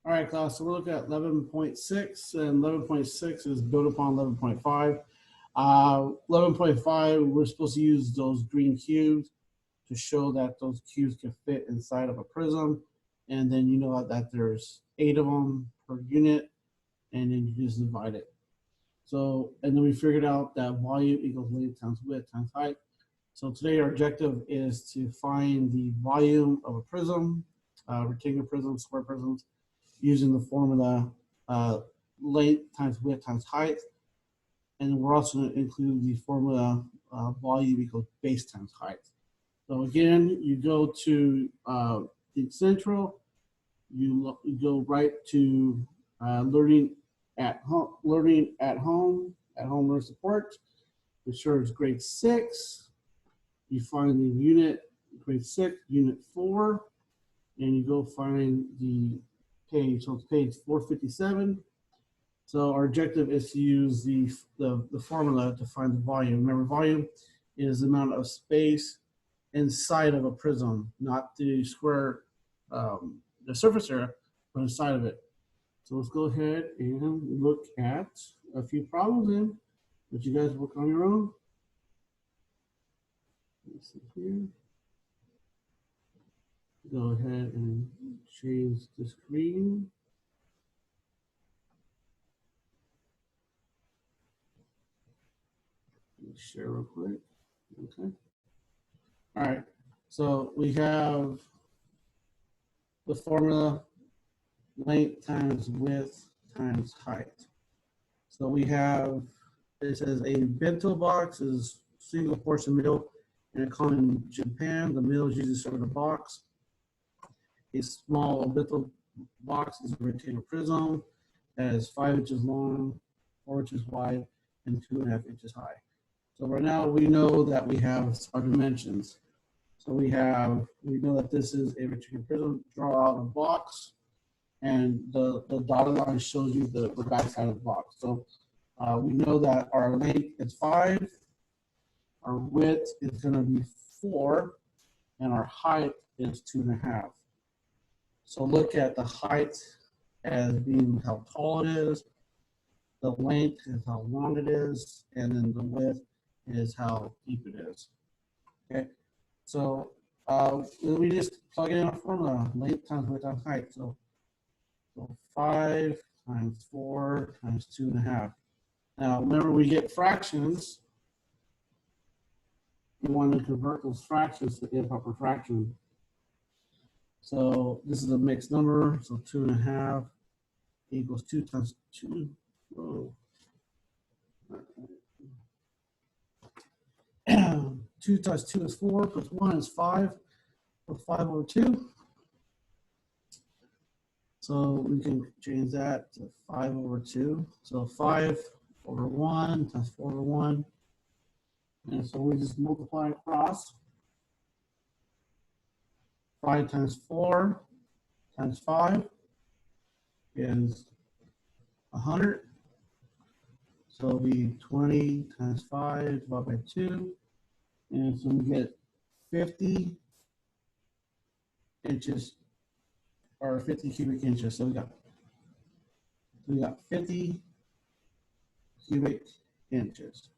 All right, class, so we're looking at 11.6, and 11.6 is built upon 11.5. 11.5, we're supposed to use those green cubes to show that those cubes can fit inside of a prism. And then you know that there's 8 of them per unit, and then you just divide it. So, and then we figured out that volume equals length times width times height. So today our objective is to find the volume of a prism, rectangular prism, square prisms, using the formula length times width times height. And we're also going to include the formula volume equals base times height. So again, you go to the Central, you go right to learning at home learn support. It shows grade 6. You find the unit, grade 6, unit 4, and you go find the page. So it's page 457. So our objective is to use the formula to find the volume. Remember, volume is the amount of space inside of a prism, not the square, the surface area, but inside of it. So let's go ahead and look at a few problems in that you guys work on your own. Let's see here. Go ahead and change the screen. Share real quick. Okay. All right. So we have the formula length times width times height. So we have, it says a bento box is single portion meal in a common Japan. The meal is usually served in a box. A small bento box is a rectangular prism that is 5 inches long, 4 inches wide, and 2.5 inches high. So right now we know that we have our dimensions. So we know that this is a rectangular prism. Draw out a box, and the dotted line shows you the back side of the box. So we know that our length is 5, our width is going to be 4, and our height is 2.5. So look at the height as being how tall it is, the length is how long it is, and then the width is how deep it is. Okay, so we just plug in our formula, length times width times height. So 5 times 4 times 2.5. Now remember, we get fractions. You want to convert those fractions to improper fraction. So this is a mixed number, so 2.5 equals 2 times 2. Whoa. 2 times 2 is 4, plus 1 is 5, plus 5 over 2. So we can change that to 5 over 2. So 5 over 1 times 4 over 1. And so we just multiply across. 5 times 4 times 5 is 100. So it'll be 20 times 5 divided by 2. And so we get 50 inches, or 50 cubic inches. So we got 50 cubic inches.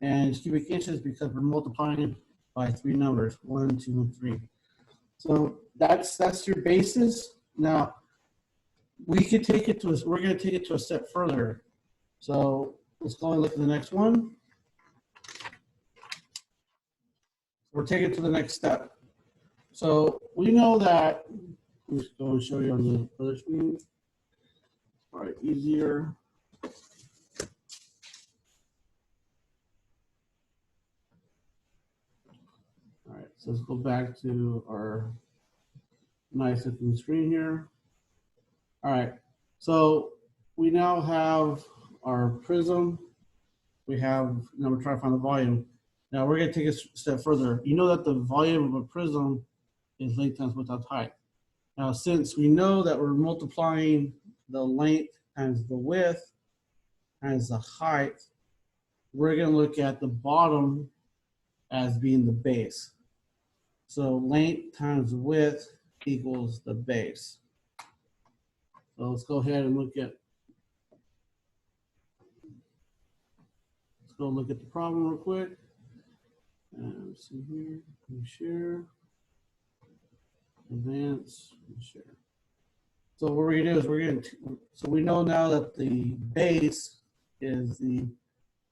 And it's cubic inches because we're multiplying by 3 numbers, 1, 2, and 3. So that's your basis. Now we could take it to we're going to take it to a step further. So let's go and look at the next one. We're taking it to the next step. So we know that, I'm just going to show you on the other screen. All right, easier. All right, so let's go back to our nice looking screen here. All right, so we now have our prism. Now we're trying to find the volume. Now we're going to take a step further. You know that the volume of a prism is length times width times height. Now, since we know that we're multiplying the length times the width times the height, we're going to look at the bottom as being the base. So length times width equals the base. So let's go ahead and look at the problem real quick. Let's see here. Share, advance, share. So what we're gonna do is so we know now that the base is the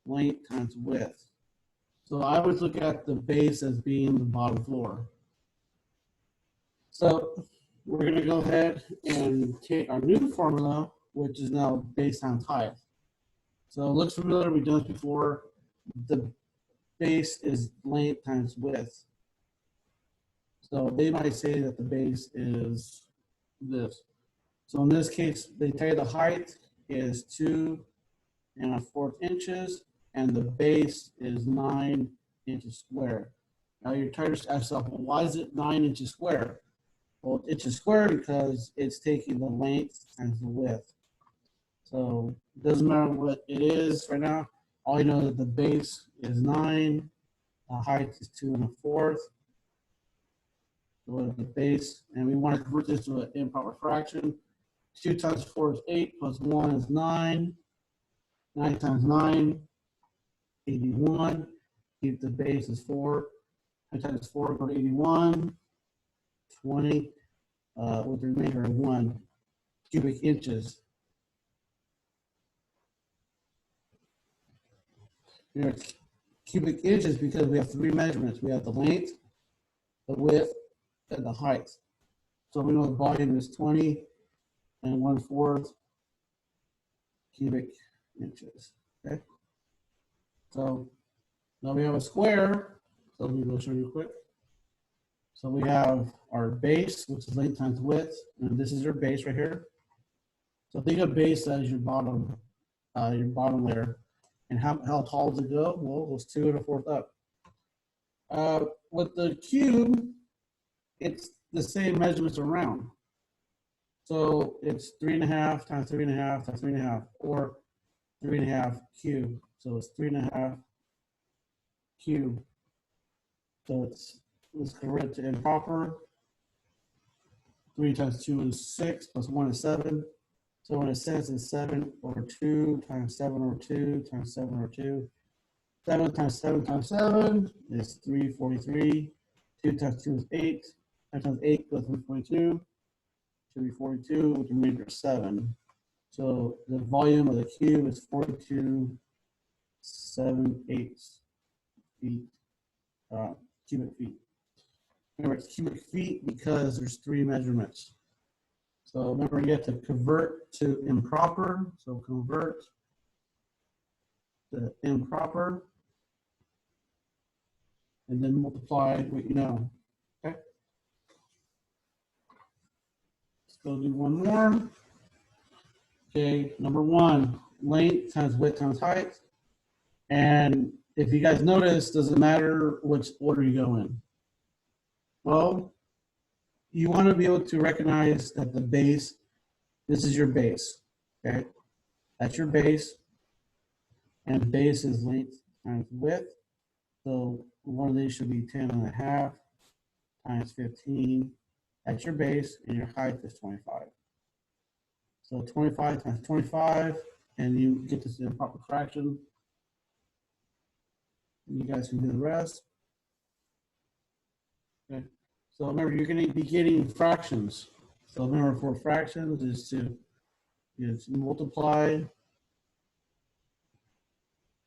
length times width. So I would look at the base as being the bottom floor. So we're gonna go ahead and take our new formula, which is now base times height. So it looks familiar, we've done this before. The base is length times width. So they might say that the base is this. So in this case, they tell you the height is 2 1/4 inches, and the base is 9 inches square. Now you're trying to ask yourself, well, why is it 9 inches square? Well, inches square because it's taking the length times the width. So it doesn't matter what it is right now. All you know is that the base is 9, the height is 2 1/4. So the base, and we want to convert this to an improper fraction. 2 times 4 is 8, plus 1 is 9. 9 times 9, 81. Keep the base is 4. 9 times 4, go to 81. 20, with the remainder of 1 cubic inches. Here, cubic inches because we have 3 measurements. We have the length, the width, and the height. So we know the volume is 20 1/4 cubic inches. Okay. So now we have a square. So let me go show you quick. So we have our base, which is length times width, and this is your base right here. So think of base as your bottom layer. And how tall does it go? Well, it goes 2 1/4 up. With the cube, it's the same measurements around. So it's 3 1/2 times 3 1/2 times 3 1/2, or 3 1/2 cube. So it's 3 1/2 cube. So let's convert it to improper. 3 times 2 is 6, plus 1 is 7. So when it says it's 7 over 2 times 7 over 2 times 7 over 2. 7 times 7 times 7 is 343. 2 times 2 is 8. 9 times 8 goes 342. 342 with the remainder of 7. So the volume of the cube is 42.78 feet, cubic feet. Remember, it's cubic feet because there's 3 measurements. So remember, you have to convert to improper. So convert to improper, and then multiply what you know. Okay. Let's go do one more. Okay, number 1, length times width times height. And if you guys notice, doesn't matter which order you go in. Well, you want to be able to recognize that the base, this is your base, okay? That's your base, and base is length times width. So one of these should be 10 1/2 times 15. That's your base, and your height is 25. So 25 times 25, and you get this in proper fraction. And you guys can do the rest. Okay. So remember, you're going to be getting fractions. So remember, for fractions is to multiply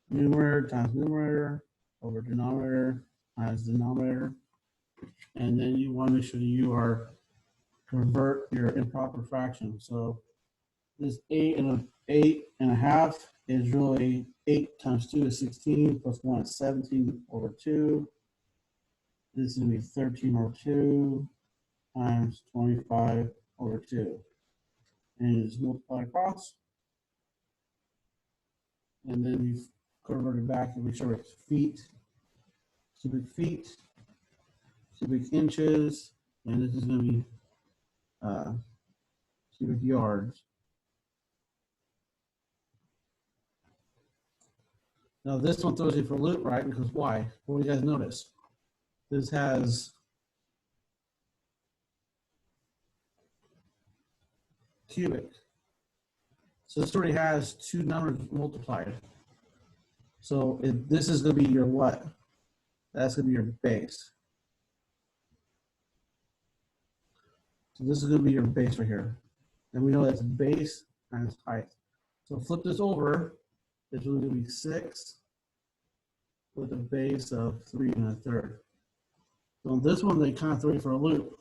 numerator times numerator over denominator times denominator. And then you want to make sure you are convert your improper fraction. So this 8 1/2 is really 8 times 2 is 16, plus 1 is 17 over 2. This is going to be 13 over 2 times 25 over 2. And you just multiply across. And then you convert it back and make sure it's feet, cubic inches, and this is going to be cubic yards. Now this one throws you for a loop, right? Because why? What do you guys notice? This has cubic. So this already has two numbers multiplied. So this is going to be your what? That's going to be your base. So this is going to be your base right here. And we know that's base times height. So flip this over. It's really going to be 6 with a base of 3 1/3. So on this one, they kind of throw you for a loop.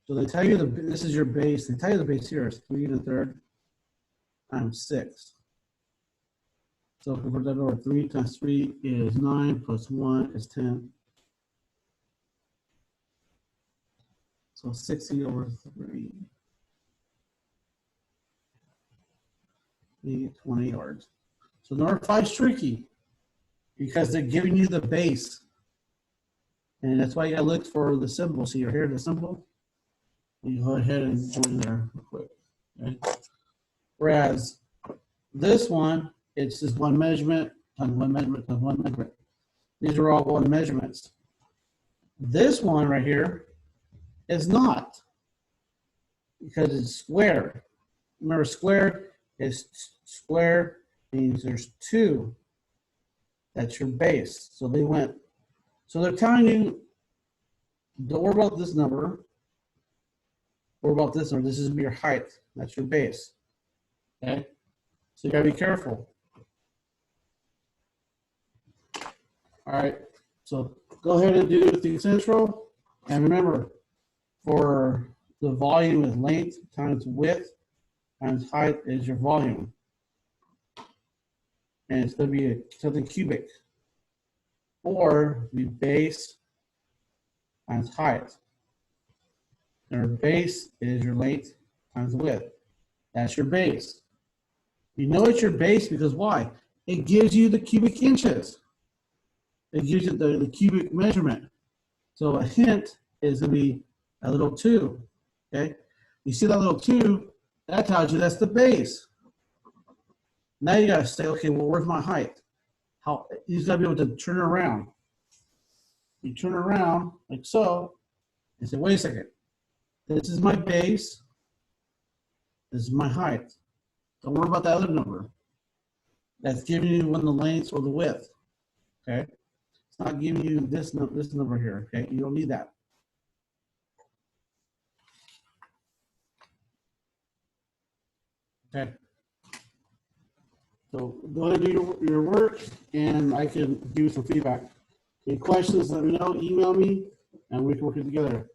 So they tell you this is your base. They tell you the base here is 3 1/3 times 6. So convert that over. 3 times 3 is 9 plus 1 is 10. So 60 over 3. You get 20 yards. So number 5 is tricky because they're giving you the base. And that's why you gotta look for the symbol. See here, the symbol? You go ahead and join there real quick. Okay? Whereas this one, it's just one measurement, times one measurement, times one measurement. These are all one measurements. This one right here is not, because it's square. Remember, square is square means there's 2. That's your base. So they went, so they're telling you, don't worry about this number. Worry about this number. This is your height. That's your base. Okay? So you gotta be careful. All right. So go ahead and do the central. And remember, for the volume is length times width times height is your volume. And it's going to be something cubic. Or the base times height. And our base is your length times width. That's your base. You know it's your base because why? It gives you the cubic inches. It gives you the cubic measurement. So a hint is going to be a little 2. Okay? You see that little 2? That tells you that's the base. Now you got to say, okay, well, where's my height? How you got to be able to turn it around. You turn it around like so, and say, wait a second. This is my base. This is my height. Don't worry about that other number. That's giving you one the length or the width. Okay? It's not giving you this number here. Okay? You don't need that. Okay. So go ahead and do your work, and I can give you some feedback. Any questions, let me know, email me, and we can work it together.